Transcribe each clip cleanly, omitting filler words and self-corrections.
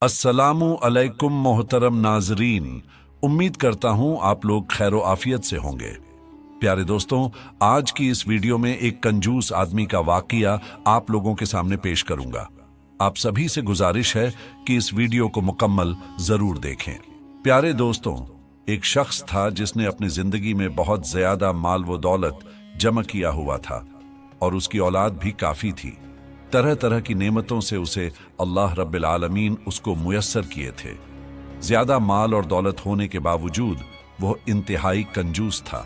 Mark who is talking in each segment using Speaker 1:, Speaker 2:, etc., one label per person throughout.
Speaker 1: अस्सलामु अलैकुम मोहतरम नाजरीन। उम्मीद करता हूं आप लोग खैर आफियत से होंगे। प्यारे दोस्तों, आज की इस वीडियो में एक कंजूस आदमी का वाकया आप लोगों के सामने पेश करूंगा। आप सभी से गुजारिश है कि इस वीडियो को मुकम्मल जरूर देखें। प्यारे दोस्तों, एक शख्स था जिसने अपनी जिंदगी में बहुत ज्यादा माल व दौलत जमा किया हुआ था और उसकी औलाद भी काफी थी। तरह तरह की नेमतों से उसे अल्लाह रब्बिल आलमीन उसको मुयस्सर किए थे। ज्यादा माल और दौलत होने के बावजूद वह इंतहाई कंजूस था।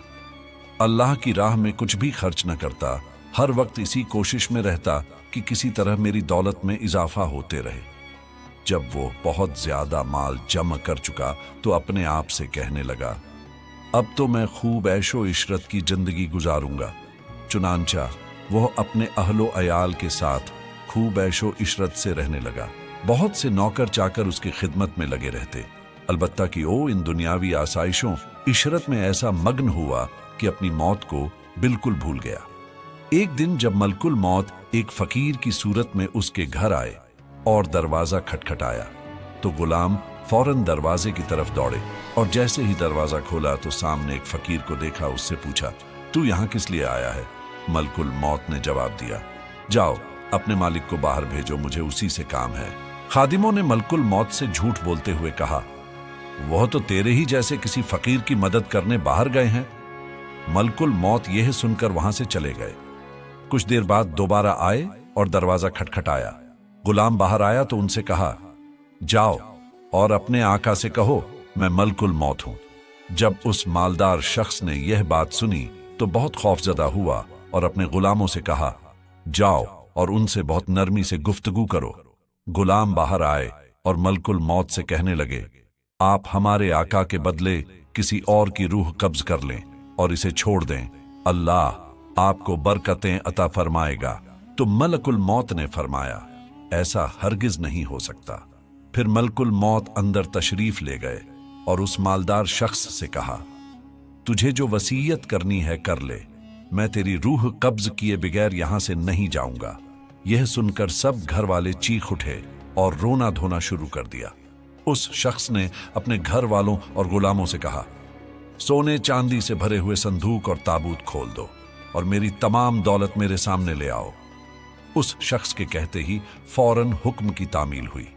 Speaker 1: अल्लाह की राह में कुछ भी खर्च न करता, हर वक्त इसी कोशिश में रहता कि किसी तरह मेरी दौलत में इजाफा होते रहे। जब वो बहुत ज्यादा माल जमा कर चुका तो अपने आप से कहने लगा, अब तो मैं खूब ऐशो इशरत की जिंदगी गुजारूंगा। चुनांचा वह अपने अहलो अयाल के साथ खूब ऐशो इशरत से रहने लगा। बहुत से नौकर चाकर उसकी खिदमत में लगे रहते, अलबत्ता कि वो इन दुनियावी आसाइशों इशरत में ऐसा मग्न हुआ कि अपनी मौत को बिल्कुल भूल गया। एक दिन जब मलकुल मौत एक फकीर की सूरत में उसके घर आए और दरवाजा खटखटाया तो गुलाम फौरन दरवाजे की तरफ दौड़े और जैसे ही दरवाजा खोला तो सामने एक फकीर को देखा। उससे पूछा, तू यहाँ किस लिए आया है? मलकुल मौत ने जवाब दिया, जाओ अपने मालिक को बाहर भेजो, मुझे उसी से काम है। खादिमों ने मलकुल मौत से झूठ बोलते हुए कहा, वह तो तेरे ही जैसे किसी फकीर की मदद करने बाहर गए हैं। मलकुल मौत यह सुनकर वहां से चले गए। कुछ देर बाद दोबारा आए और दरवाजा खटखटाया। गुलाम बाहर आया तो उनसे कहा, जाओ और अपने आका से कहो मैं मलकुल मौत हूं। जब उस मालदार शख्स ने यह बात सुनी तो बहुत खौफजदा हुआ और अपने गुलामों से कहा, जाओ और उनसे बहुत नरमी से गुफ्तगू करो। गुलाम बाहर आए और मलकुल मौत से कहने लगे, आप हमारे आका के बदले किसी और की रूह कब्ज कर लें और इसे छोड़ दें, अल्लाह आपको बरकतें अता फरमाएगा। तो मलकुल मौत ने फरमाया, ऐसा हरगिज नहीं हो सकता। फिर मलकुल मौत अंदर तशरीफ ले गए और उस मालदार शख्स से कहा, तुझे जो वसीयत करनी है कर ले, मैं तेरी रूह कब्ज किए बगैर यहां से नहीं जाऊंगा। यह सुनकर सब घर वाले चीख उठे और रोना धोना शुरू कर दिया। उस शख्स ने अपने घर वालों और गुलामों से कहा, सोने चांदी से भरे हुए संदूक और ताबूत खोल दो और मेरी तमाम दौलत मेरे सामने ले आओ। उस शख्स के कहते ही फौरन हुक्म की तामील हुई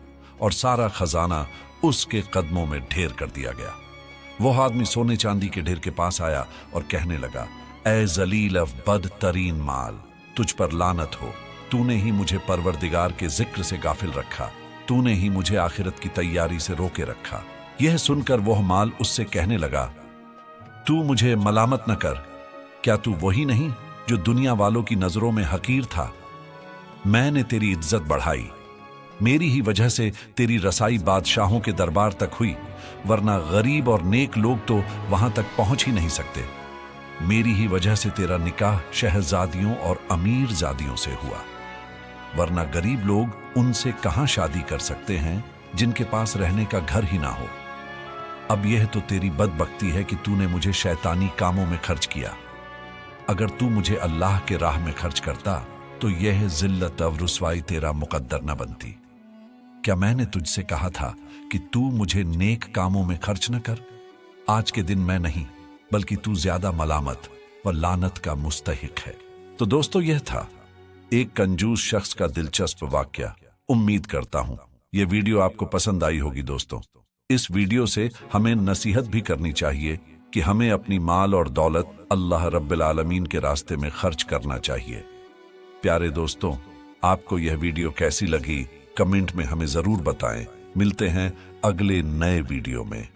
Speaker 1: और सारा खजाना उसके कदमों में ढेर कर दिया गया। वह आदमी सोने चांदी के ढेर के पास आया और कहने लगा, ऐ जलील बदतरीन माल, तुझ पर लानत हो। तूने ही मुझे परवरदिगार के जिक्र से गाफिल रखा, तूने ही मुझे आखिरत की तैयारी से रोके रखा। यह सुनकर वह माल उससे कहने लगा, तू मुझे मलामत न कर, क्या तू वही नहीं जो दुनिया वालों की नजरों में हकीर था? मैंने तेरी इज्जत बढ़ाई, मेरी ही वजह से तेरी रसाई बादशाहों के दरबार तक हुई, वरना गरीब और नेक लोग तो वहां तक पहुंच ही नहीं सकते। मेरी ही वजह से तेरा निकाह शहजादियों और अमीर जादियों से हुआ, वरना गरीब लोग उनसे कहां शादी कर सकते हैं जिनके पास रहने का घर ही ना हो। अब यह तो तेरी बदबख्ती है कि तूने मुझे शैतानी कामों में खर्च किया। अगर तू मुझे अल्लाह के राह में खर्च करता तो यह जिल्लत और रुसवाई तेरा मुकद्दर न बनती। क्या मैंने तुझसे कहा था कि तू मुझे नेक कामों में खर्च न कर? आज के दिन मैं नहीं बल्कि तू ज्यादा मलामत व लानत का मुस्तहिक है। तो दोस्तों, यह था एक कंजूस शख्स का दिलचस्प वाकया। उम्मीद करता हूं यह वीडियो आपको पसंद आई होगी। दोस्तों, इस वीडियो से हमें नसीहत भी करनी चाहिए कि हमें अपनी माल और दौलत अल्लाह रब्बिल आलमीन के रास्ते में खर्च करना चाहिए। प्यारे दोस्तों, आपको यह वीडियो कैसी लगी कमेंट में हमें जरूर बताएं। मिलते हैं अगले नए वीडियो में।